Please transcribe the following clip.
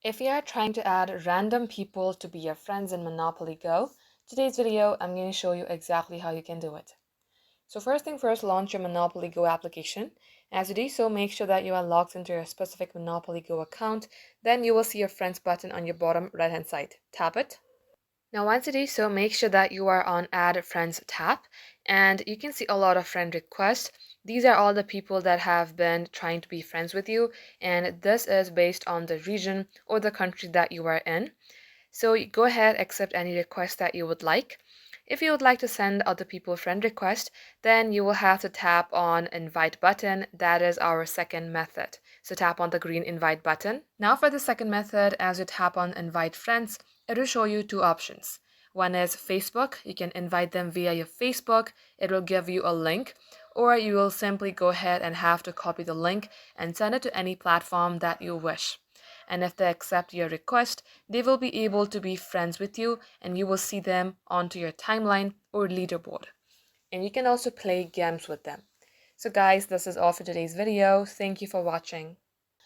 If you are trying to add random people to be your friends in Monopoly Go, today's video I'm going to show you exactly how you can do it. So first thing first, launch your Monopoly Go application. As you do so, make sure that you are logged into your specific Monopoly Go account. Then you will see your friends button on your bottom right hand side. Tap it. Now once you do so, make sure that you are on Add Friends tab, and you can see a lot of friend requests. These are all the people that have been trying to be friends with you, and this is based on the region or the country that you are in. So go ahead, accept any request that you would like. If you would like to send other people friend request, then you will have to tap on invite button. That is our second method. So tap on the green invite button. Now for the second method, as you tap on invite friends, it will show you two options. One is Facebook. You can invite them via your Facebook. It will give you a link, or you will simply go ahead and have to copy the link and send it to any platform that you wish. And if they accept your request, they will be able to be friends with you and you will see them onto your timeline or leaderboard. And you can also play games with them. So guys, this is all for today's video. Thank you for watching.